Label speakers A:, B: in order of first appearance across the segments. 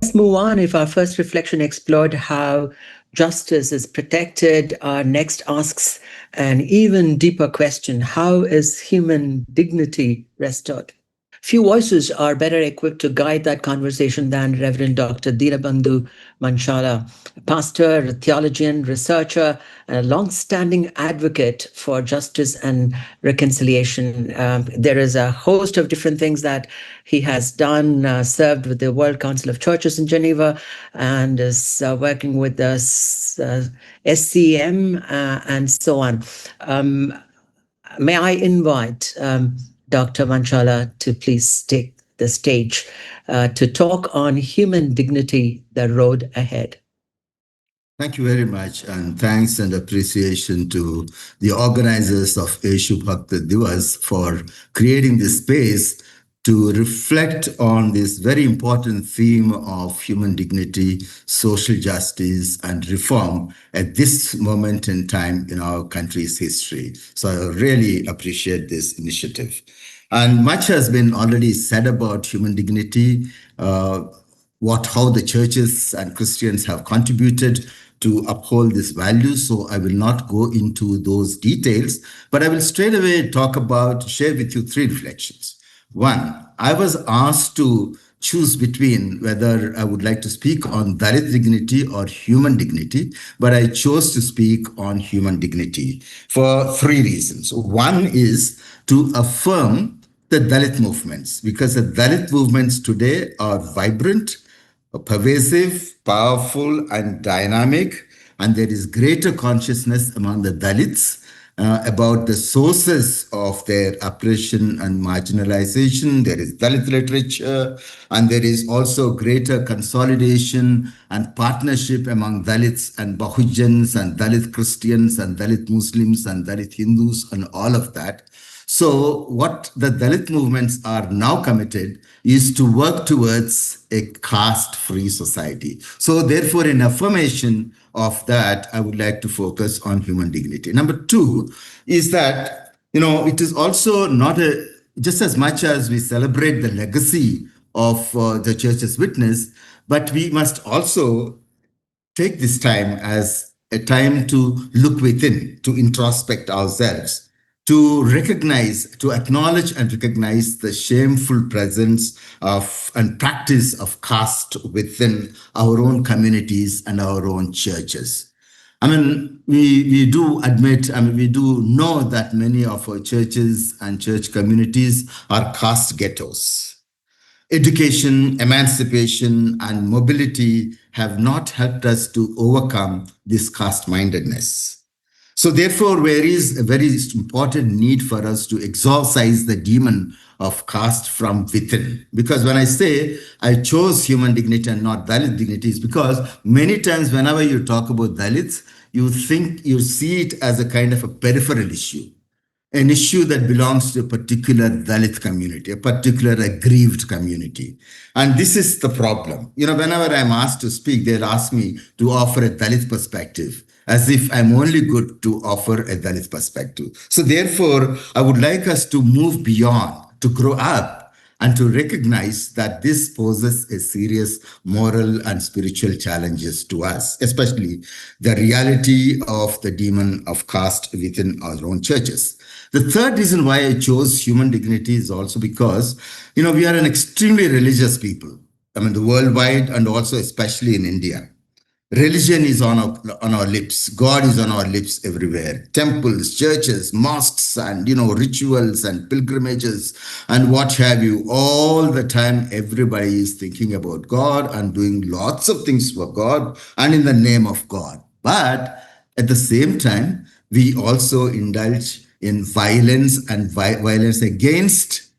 A: Let's move on. If our first reflection explored how justice is protected, our next asks an even deeper question: how is human dignity restored? Few voices are better equipped to guide that conversation than Reverend Dr. Deenabandhu Manchala, a pastor, a theologian, researcher, and a long-standing advocate for justice and reconciliation. There is a host of different things that he has done, served with the World Council of Churches in Geneva, and is working with the SCM and so on. May I invite Dr. Manchala to please take the stage to talk on human dignity, the road ahead.
B: Thank you very much, and thanks and appreciation to the organizers of Yeshu Bhakti Divas for creating this space to reflect on this very important theme of human dignity, social justice, and reform at this moment in time in our country's history. So I really appreciate this initiative. And much has been already said about human dignity, how the churches and Christians have contributed to uphold this value. So I will not go into those details, but I will straight away share with you three reflections. One, I was asked to choose between whether I would like to speak on Dalit dignity or human dignity, but I chose to speak on human dignity for three reasons. One is to affirm the Dalit movements, because the Dalit movements today are vibrant, pervasive, powerful, and dynamic, and there is greater consciousness among the Dalits about the sources of their oppression and marginalization. There is Dalit literature, and there is also greater consolidation and partnership among Dalits and Bahujans and Dalit Christians and Dalit Muslims and Dalit Hindus and all of that. So what the Dalit movements are now committed is to work towards a caste-free society. So therefore, in affirmation of that, I would like to focus on human dignity. Number two is that, it is also not just as much as we celebrate the legacy of the church's witness, but we must also take this time as a time to look within, to introspect ourselves, to acknowledge and recognize the shameful presence of and practice of caste within our own communities and our own churches. We do know that many of our churches and church communities are caste ghettos. Education, emancipation, and mobility have not helped us to overcome this caste-mindedness. So therefore, there is a very important need for us to exorcise the demon of caste from within. Because when I say I chose human dignity and not Dalit dignity, is because many times whenever you talk about Dalits, you see it as a kind of a peripheral issue, an issue that belongs to a particular Dalit community, a particular aggrieved community. And this is the problem. Whenever I'm asked to speak, they'll ask me to offer a Dalit perspective, as if I'm only good to offer a Dalit perspective. So therefore, I would like us to move beyond, to grow up, and to recognize that this poses a serious moral and spiritual challenges to us, especially the reality of the demon of caste within our own churches. The third reason why I chose human dignity is also because, we are an extremely religious people. The worldwide and also especially in India. Religion is on our lips. God is on our lips everywhere. Temples, churches, mosques, and rituals and pilgrimages and what have you. All the time, everybody is thinking about God and doing lots of things for God and in the name of God. But at the same time, we also indulge in violence and violence against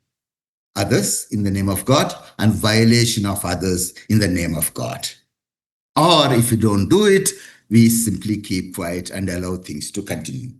B: others in the name of God and violation of others in the name of God. Or if we don't do it, we simply keep quiet and allow things to continue.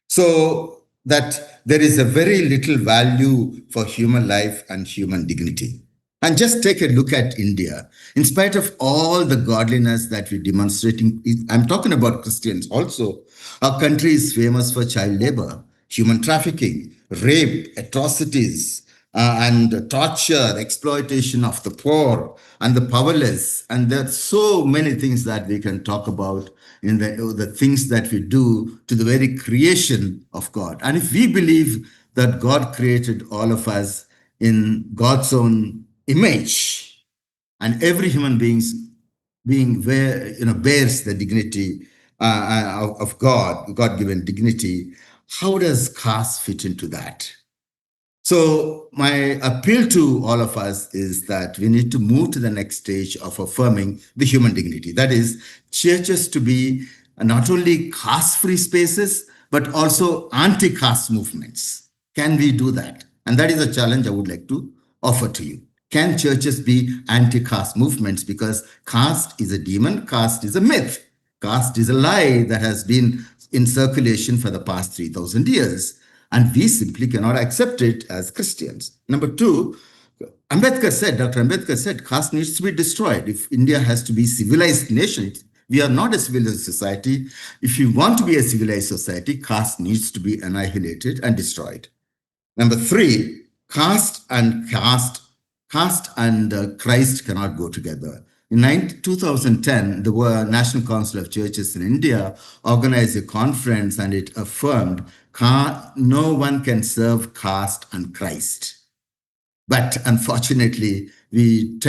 B: So that there is a very little value for human life and human dignity. And just take a look at India. In spite of all the godliness that we're demonstrating, I'm talking about Christians also, our country is famous for child labor, human trafficking, rape, atrocities, and torture, exploitation of the poor and the powerless. And there are so many things that we can talk about in the things that we do to the very creation of God. And if we believe that God created all of us in God's own image, and every human being bears the dignity of God, God-given dignity, how does caste fit into that? So my appeal to all of us is that we need to move to the next stage of affirming the human dignity. That is, churches to be not only caste-free spaces, but also anti-caste movements. Can we do that? And that is a challenge I would like to offer to you. Can churches be anti-caste movements? Because caste is a demon, caste is a myth, caste is a lie that has been in circulation for the past 3,000 years. And we simply cannot accept it as Christians. Number two, Dr. Ambedkar said, caste needs to be destroyed. If India has to be a civilized nation, we are not a civilized society. If you want to be a civilized society, caste needs to be annihilated and destroyed. Number three, caste and Christ cannot go together. In 2010, the National Council of Churches in India organized a conference, and it affirmed no one can serve caste and Christ. But unfortunately, we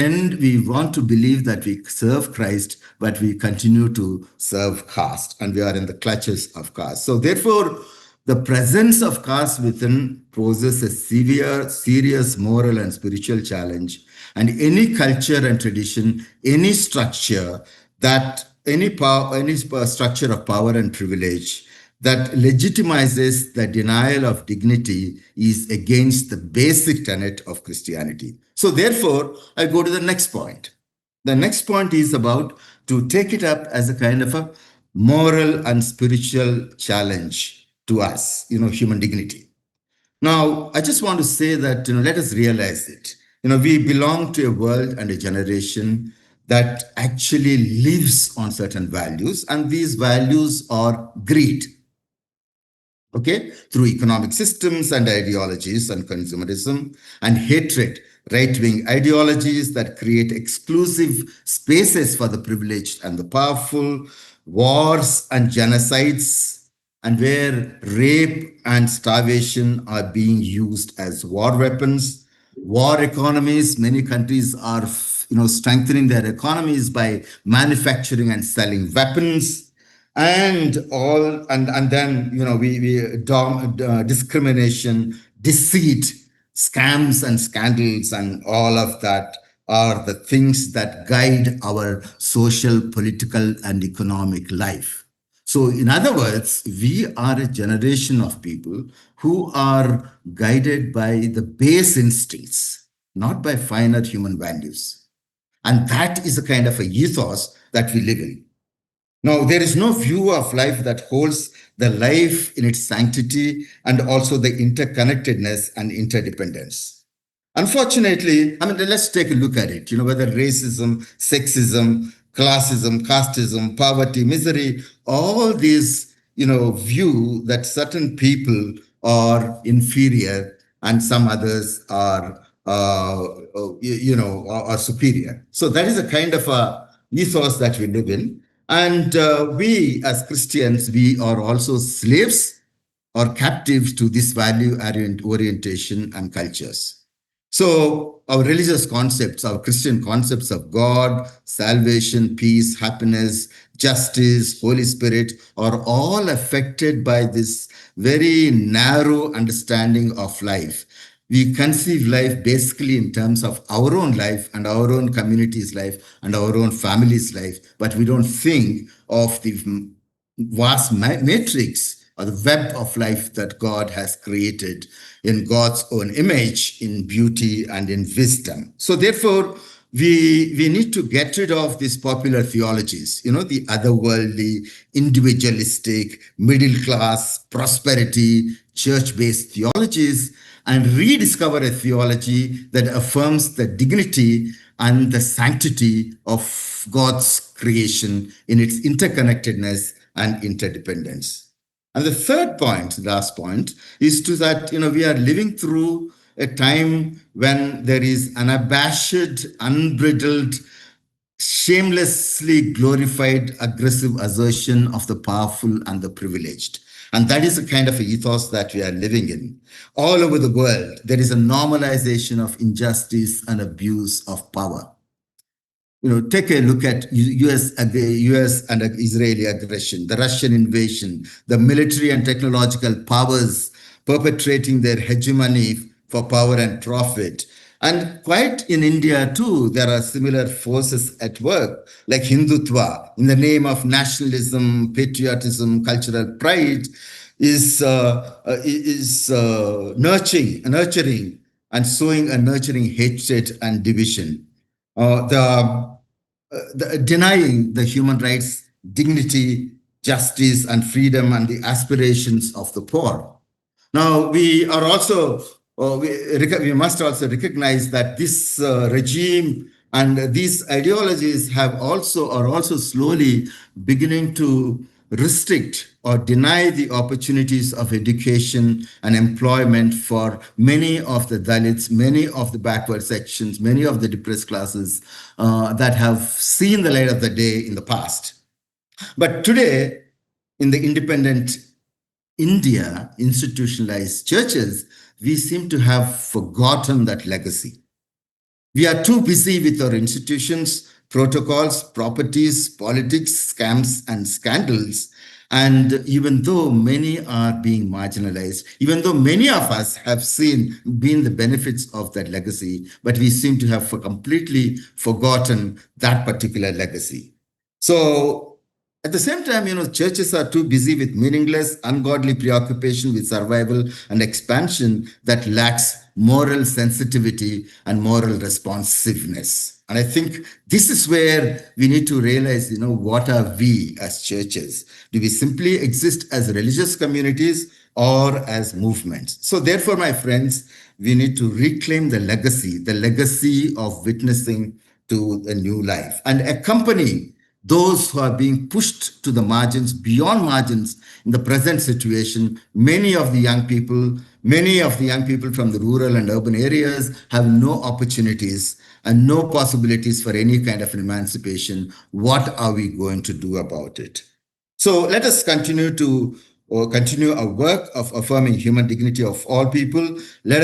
B: want to believe that we serve Christ, but we continue to serve caste, and we are in the clutches of caste. So therefore, the presence of caste within poses a serious moral and spiritual challenge. And any culture and tradition, any structure structure of power and privilege that legitimizes the denial of dignity is against the basic tenet of Christianity. So therefore, I go to the next point. The next point is about to take it up as a kind of a moral and spiritual challenge to us, human dignity. Now, I just want to say that, let us realize it. We belong to a world and a generation that actually lives on certain values, and these values are greed. Okay, through economic systems and ideologies and consumerism and hatred, right-wing ideologies that create exclusive spaces for the privileged and the powerful, wars and genocides, and where rape and starvation are being used as war weapons, war economies. Many countries are, strengthening their economies by manufacturing and selling weapons, and then discrimination, deceit, scams and scandals, and all of that are the things that guide our social, political, and economic life. So in other words, we are a generation of people who are guided by the base instincts, not by finer human values. And that is a kind of a ethos that we live in. Now, there is no view of life that holds the life in its sanctity and also the interconnectedness and interdependence. Unfortunately, let's take a look at it, whether racism, sexism, classism, casteism, poverty, misery, all these, view that certain people are inferior and some others are, are superior. So that is a kind of a ethos that we live in. And we as Christians, we are also slaves or captives to this value orientation and cultures. So our religious concepts, our Christian concepts of God, salvation, peace, happiness, justice, Holy Spirit are all affected by this very narrow understanding of life. We conceive life basically in terms of our own life and our own community's life and our own family's life, but we don't think of the vast matrix or the web of life that God has created in God's own image, in beauty and in wisdom. So therefore, we need to get rid of these popular theologies, the otherworldly, individualistic, middle class, prosperity, church-based theologies, and rediscover a theology that affirms the dignity and the sanctity of God's creation in its interconnectedness and interdependence. And the third point, the last point, is to that, we are living through a time when there is unabashed, unbridled, shamelessly glorified, aggressive assertion of the powerful and the privileged. And that is the kind of ethos that we are living in. All over the world, there is a normalization of injustice and abuse of power. Take a look at US and Israeli aggression, the Russian invasion, the military and technological powers perpetrating their hegemony for power and profit. And quite in India too, there are similar forces at work, like Hindutva, in the name of nationalism, patriotism, cultural pride, is nurturing and sowing a nurturing hatred and division. Denying the human rights, dignity, justice, and freedom, and the aspirations of the poor. Now, we are also, we must also recognize that this regime and these ideologies are also slowly beginning to restrict or deny the opportunities of education and employment for many of the Dalits, many of the backward sections, many of the depressed classes that have seen the light of the day in the past. But today, in the independent India, institutionalized churches, we seem to have forgotten that legacy. We are too busy with our institutions, protocols, properties, politics, scams, and scandals. And even though many are being marginalized, even though many of us have been the benefits of that legacy, but we seem to have completely forgotten that particular legacy. So at the same time, churches are too busy with meaningless, ungodly preoccupation with survival and expansion that lacks moral sensitivity and moral responsiveness. And I think this is where we need to realize, what are we as churches? Do we simply exist as religious communities or as movements? So therefore, my friends, we need to reclaim the legacy of witnessing to a new life and accompany those who are being pushed to the margins, beyond margins in the present situation. Many of the young people from the rural and urban areas have no opportunities and no possibilities for any kind of emancipation. What are we going to do about it? So let us continue our work of affirming human dignity of all people. Let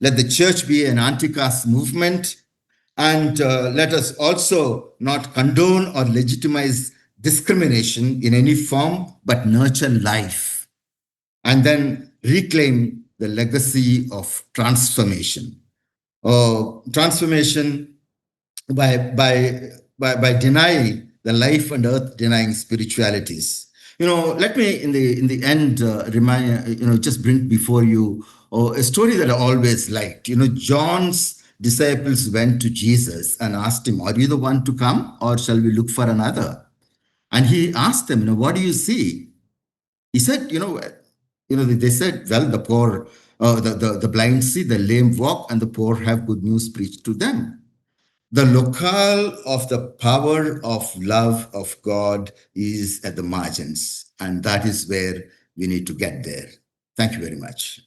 B: the church be an anti-caste movement. And let us also not condone or legitimize discrimination in any form, but nurture life. And then reclaim the legacy of transformation. Transformation by denying the life and earth denying spiritualities. Let me in the end remind, just bring before you a story that I always liked. John's disciples went to Jesus and asked him, "Are you the one to come, or shall we look for another?" And he asked them, "What do you see?" He said, they said, "Well, the poor, the blind see, the lame walk, and the poor have good news preached to them." The locale of the power of love of God is at the margins, and that is where we need to get there. Thank you very much.